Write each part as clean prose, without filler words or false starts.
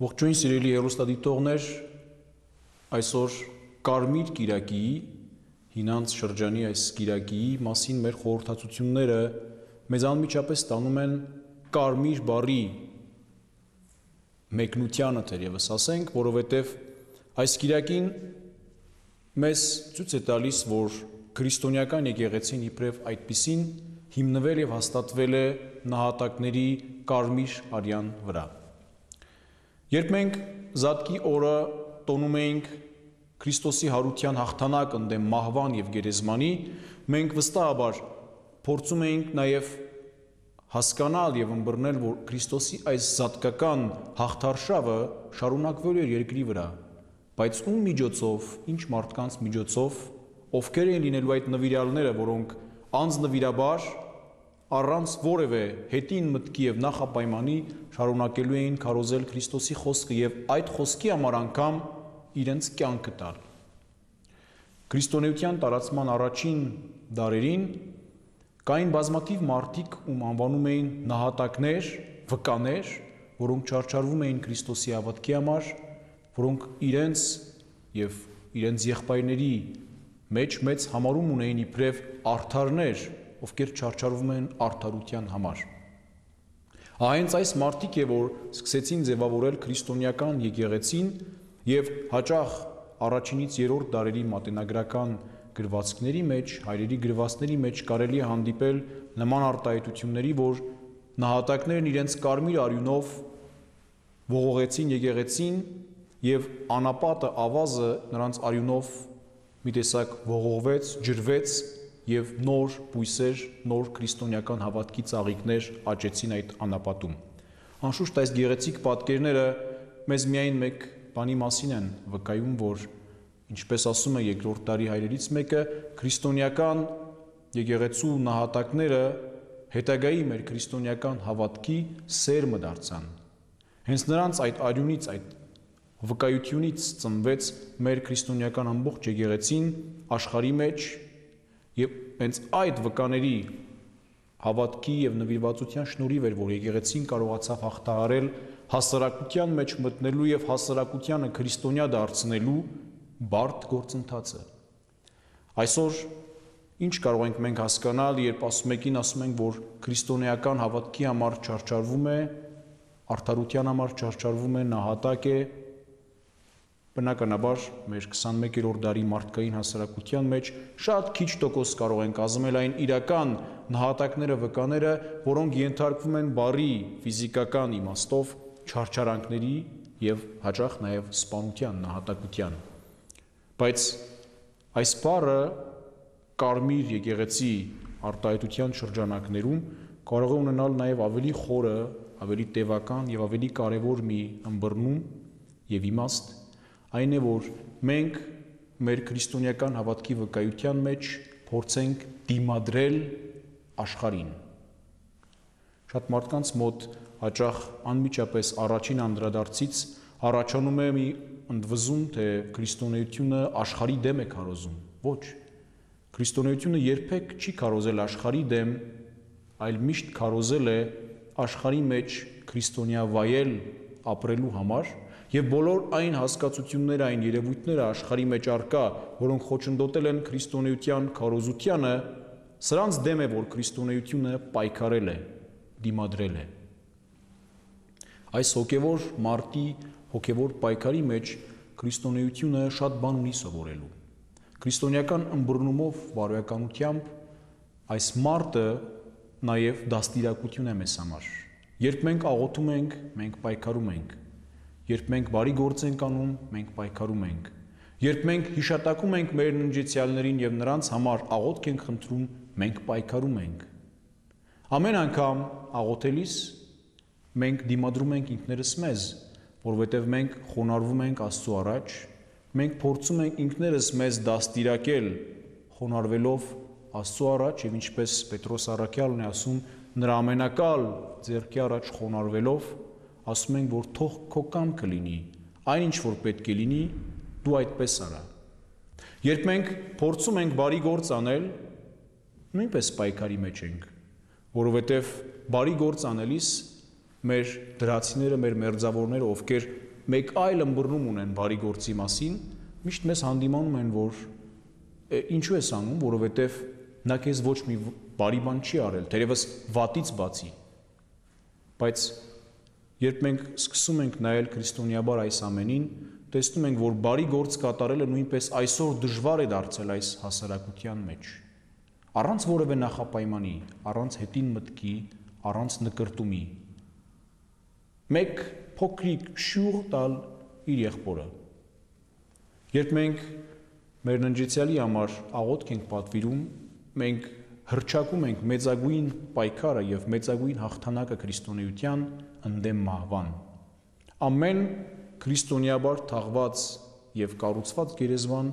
Ողջույն սիրելի հեռուստադիտողներ, այսօր Կարմիր կիրակիի, հինանց շրջանի այս կիրակիի մասին մեր խորհրդածությունները մեզ անմիջապես տանում են կարմիր բառի մեկնությանը թերևս ասենք, որովհետև այս կիրակին մեզ ցույց է տալիս, որ քրիստոնեական եկեղեցին իբրև այդպիսին հիմնվել եւ հաստատվել է նահատակների կարմիր արյան վրա։ Երբ մենք Զատկի օրը տոնում էինք Քրիստոսի հարության հաղթանակ ընդդեմ մահվան եւ գերեզմանի, մենք վստահաբար փորձում էինք նաեւ հասկանալ եւ ըմբռնել, որ Քրիստոսի այս զատկական հաղթարշավը շարունակվելու է երկրի վրա, բայց ում միջոցով, ինչ մարդկանց միջոցով, ովքեր են լինելու այդ նվիրյալները, որոնք անձնվիրաբար առանց որևէ հետին մտքի եւ նախապայմանի շարունակելու էին քարոզել Քրիստոսի խոսքը եւ այդ խոսքի համար անգամ իրենց կյանքը տալ։ Քրիստոնեության տարածման առաջին դարերին կային բազմաթիվ մարդիկ, ում անվանում էին նահատակներ, վկաներ, որոնք չարչարվում էին Քրիստոսի հավատքի համար, որոնք իրենց եւ իրենց եղբայրների մեջ մեծ համարում ունեին իբրև արդարներ, ովքեր չարչարվում են արդարության համար։ Հենց այս մարդիկ է, որ սկսեցին ձևավորել քրիստոնեական եկեղեցին եւ հաճախ առաջինից երրորդ դարերի մատենագրական գրվածքների մեջ, հայրերի գրվածքների մեջ կարելի է հանդիպել նման արտահայտությունների, որ նահատակներն իրենց կարմիր արյունով ողողեցին եկեղեցին եւ անապատը ավազը նրանց արյունով մի տեսակ ողողվեց, ջրվեց եւ նոր բույսեր, նոր քրիստոնեական հավատքի ծաղիկներ աճեցին այդ անապատում։ Անշուշտ այս գեղեցիկ պատկերները մեզ միայն մեկ բանի մասին են վկայում, որ ինչպես ասում է երկրորդ դարի հայրերից մեկը, քրիստոնեական եկեղեցու նահատակները հետագայի մեր քրիստոնեական հավատքի սերմը դարձան։ Հենց նրանց այդ արյունից, այդ վկայությունից ծնվեց մեր քրիստոնեական ամբողջ եկեղեցին աշխարհի մեջ եւ հենց այդ վկաների հավատքի եւ նվիրվածության շնորհիվ էր, որ եկեղեցին կարողացավ հաղթահարել հասարակության մեջ մտնելու եւ հասարակությանը քրիստոնյա դարձնելու բարդ գործընթացը։ Այսօր ինչ կարող ենք մենք հասկանալ, երբ մեկին ասում ենք, որ քրիստոնեական հավատքի համար չարչարվում է, արդարության համար չարչարվում է, նահատակ է, բնականաբար մեր 21-րդ դարի մարդկային հասարակության մեջ շատ քիչ տոկոս կարող են կազմել այն իրական նահատակները, վկաները, որոնք ենթարկվում են բարի ֆիզիկական իմաստով չարչարանքների եւ հաճախ նաեւ սպանության, նահատակության։ Բայց այս բառը կարմիր եկեղեցի արտահայտության շրջանակներում կարող է ունենալ նաեւ ավելի խորը, ավելի տևական եւ ավելի կարեւոր մի ըմբռնում եւ իմաստ, այն է, որ մենք մեր քրիստոնեական հավատքի վկայության մեջ փորձենք դիմադրել աշխարհին։ Շատ մարդկանց մոտ հաճախ անմիջապես առաջին անդրադարձից առաջանում է մի ընդվզում, թե քրիստոնեությունը աշխարհի դեմ է քարոզում։ Ոչ։ Քրիստոնեությունը երբեք չի քարոզել աշխարհի դեմ, այլ միշտ քարոզել է աշխարհի մեջ քրիստոնյա վայել ապրելու համար եւ բոլոր այն հասկացությունները, այն երևույթները աշխարհի մեջ առկա, որոնք խոչընդոտել են քրիստոնեության քարոզությանը, սրանց դեմ է, որ քրիստոնեությունը պայքարել է, դիմադրել է։ Այս հոգևոր մարտի, հոգևոր պայքարի մեջ քրիստոնեությունը շատ բան ունի սովորելու։ Քրիստոնեական ըմբռնումով, բարոյականությամբ այս մարտը նաեւ դաստիարակություն է մեզ համար։ Երբ մենք աղոթում ենք, մենք պայքարում ենք։ Երբ մենք բարի գործ ենք անում, մենք պայքարում ենք։ Երբ մենք հիշատակում ենք մեր ննջեցյալներին եւ նրանց համար աղոթք ենք խնդրում, մենք պայքարում ենք։ Ամեն անգամ աղոթելիս մենք դիմադրում ենք ինքներս մեզ, որովհետեւ մենք խոնարհվում ենք Աստծո առաջ, մենք փորձում ենք ինքներս մեզ դաստիարակել, խոնարհվելով Աստծո առաջ եւ ինչպես Պետրոս առաքյալն է ասում, նրա ամենակալ ձեռքի առաջ խոնարհվելով ասում ենք, որ թող քո կամքը լինի, այն ինչ որ պետք է լինի, դու այդպես արա։ Երբ մենք փորձում ենք բարի գործ անել, նույնպես պայքարի մեջ ենք, որովհետև բարի գործ անելիս մեր դրացիները, մեր մերձավորները, ովքեր մեկ այլ ըմբռնում ունեն բարի գործի մասին, միշտ մեզ հանդիմանում են, որ ինչու ես անում, որովհետև նա քեզ ոչ մի բարի բան չի արել, թերևս վատից բացի։ Բայց երբ մենք սկսում ենք նայել քրիստոնեաբար այս ամենին, տեսնում ենք, որ բարի գործ կատարելը նույնպես այսօր դժվար է դարձել այս հասարակության մեջ։ Առանց որևէ նախապայմանի, առանց հետին մտքի, առանց նկրտումի։ Մեկ փոքրիկ շյուռ տալ իր եղբորը։ Երբ մենք մեր ննջեցյալի համար աղոթք ենք պատվիրում, մենք հռչակում ենք մեծագույն պայքարը եւ մեծագույն հաղթանակը քրիստոնեության ընդդեմ մահվան։ Ամեն քրիստոնեաբար թաղված եւ կառուցված գերեզման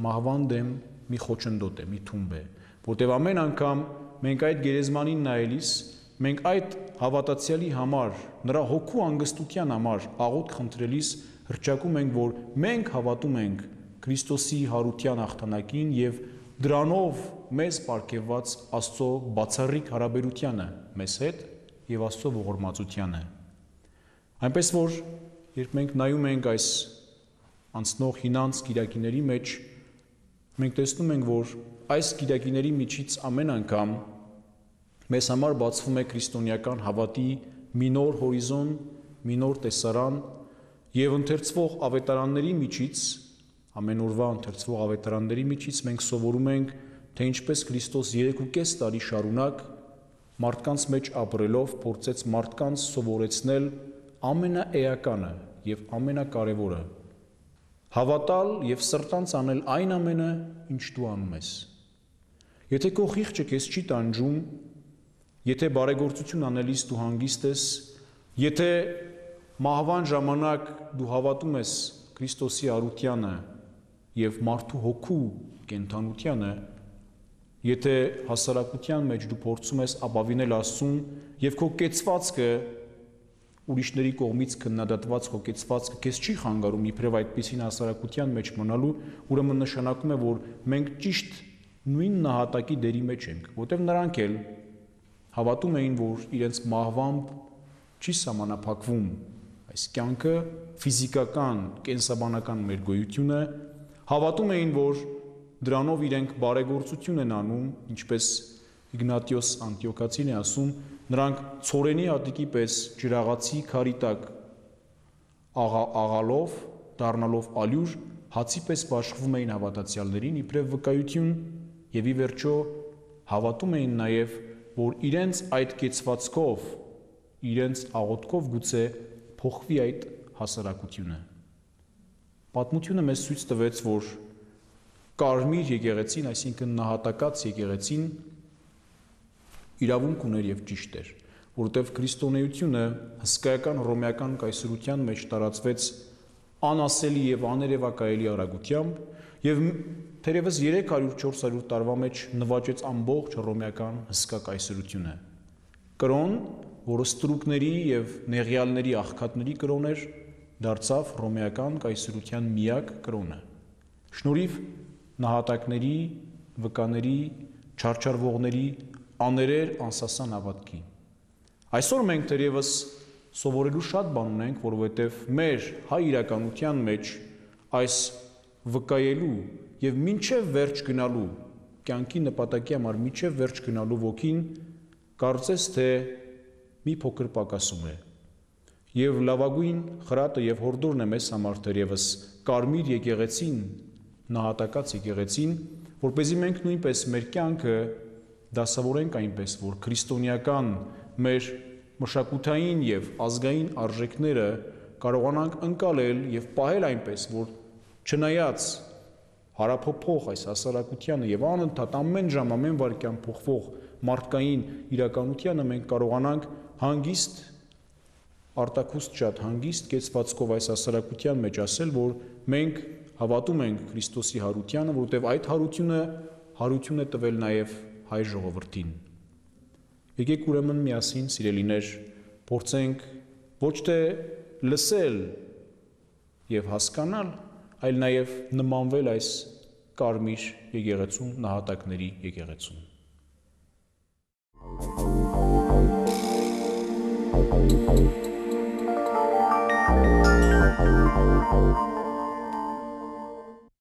մահվան դեմ մի խոչընդոտ է, մի թումբ է, որտեղ ամեն անգամ մենք այդ գերեզմանին նայելիս, մենք այդ հավատացյալի համար, նրա հոգու անգստության համար աղոթք խնդրելիս հռչակում ենք, որ մենք հավատում ենք Քրիստոսի հարության հաղթանակին եւ դրանով մեզ պարգևված Աստծո բացառիկ հարաբերությանը մեզ հետ եւ Աստծո ողորմածությանը։ Այնպես որ երբ մենք նայում ենք այս անցնող հինանց կիրակիների մեջ, մենք տեսնում ենք, որ այս կիրակիների միջից ամեն անգամ մեզ համար բացվում է քրիստոնեական հավատի մի նոր հորիզոն, մի նոր տեսարան եւ ընթերցվող ավետարանների միջից, ամեն օրվա ընթերցվող ավետարանների միջից մենք սովորում ենք, թե ինչպես Քրիստոս 3.5 տարի շարունակ մարդկանց մեջ ապրելով փորձեց մարդկանց սովորեցնել ամենաէականը եւ ամենակարևորը՝ հավատալ եւ սրտանց անել այն ամենը, ինչ դու անում ես։ Եթե քո խիղճը քեզ չի տանջում, եթե բարեգործություն անելիս դու հանգիստ ես, եթե մահվան ժամանակ դու հավատում ես Քրիստոսի արությանը եւ մարդու հոգու կենդանությանը, եթե հասարակության մեջ դու փորձում ես ապավինել Աստծուն եւ քո կեցվածքը ուրիշների կողմից քննադատված քո կեցվածքը քեզ չի խանգարում իբրև այդպիսին հասարակության մեջ մնալու, ուրեմն նշանակում է, որ մենք ճիշտ նույն նահատակի դերի մեջ ենք, որտեղ նրանք էլ հավատում էին, որ իրենց մահվամբ չի սահմանափակվում այս կյանքը, ֆիզիկական, կենսաբանական մեր գոյությունը, հավատում էին, որ դրանով իրենք բարեգործություն են անում, ինչպես Իգնատիոս Անտիոքացին է ասում, նրանք ցորենի հատիկի պես ջրաղացի քարի տակ աղալով, դառնալով ալյուր, հացի պես բաշխվում էին հավատացյալներին իբրև վկայություն եւ ի վերջո հավատում էին նաեւ, որ իրենց այդ կեցվածքով, իրենց աղոթքով գուցե փոխվի այդ հասարակությունը։ Պատմությունը մեզ ցույց տվեց, որ կարմիր եկեղեցին, այսինքն նահատակած եկեղեցին իրավունք ուներ եւ ճիշտ էր, որովհետեւ քրիստոնեությունը հսկայական հռոմեական կայսրության մեջ տարածվեց անասելի եւ աներևակայելի արագությամբ եւ թերևս 300-400 տարվա մեջ նվաճեց ամբողջ հռոմեական հսկա կայսրությունը։ Կրոն, որը ստրուկների եւ նեղյալների աղքատների կրոն էր, դարձավ հռոմեական կայսրության միակ կրոնը։ Շնորհիվ նահատակների, վկաների, չարչարվողների աներեր անսասան հավատքի։ Այսօր մենք թերևս սովորելու շատ բան ունենք, որովհետև մեր հայ իրականության մեջ այս վկայելու եւ մինչեւ վերջ գնալու կյանքի նպատակի համար մինչեւ վերջ գնալու ոգին կարծես թե մի փոքր պակասում է։ Եվ լավագույն խրատը եւ հորդորն է մեզ համար թերևս կարմիր եկեղեցին, նահատակած եկեղեցին, որպեսզի մենք նույնպես մեր կյանքը դասավորենք այնպես, որ քրիստոնեական մեր մշակութային եւ ազգային արժեքները կարողանանք ընկալել եւ պահել այնպես, որ չնայած հարափոփող այս հասարակությանը եւ անընդհատ ամեն ժամ ամեն վայրկյան փոխվող մարդկային իրականությանը մենք կարողանանք հանգիստ արտաքուստ շատ հանգիստ կեցվածքով այս հասարակության մեջ ասել, որ մենք հավատում ենք Քրիստոսի հարությանը, որովհետև այդ հարություն է տվել նաև հայ ժողովրդին։ Եկեք ուրեմն միասին, սիրելիներ, փորձենք ոչ թե լսել եւ հասկանալ, այլ նաև նմանվել այս կարմիր եկեղեցուն, նահատակների եկեղեցուն։ Thank you.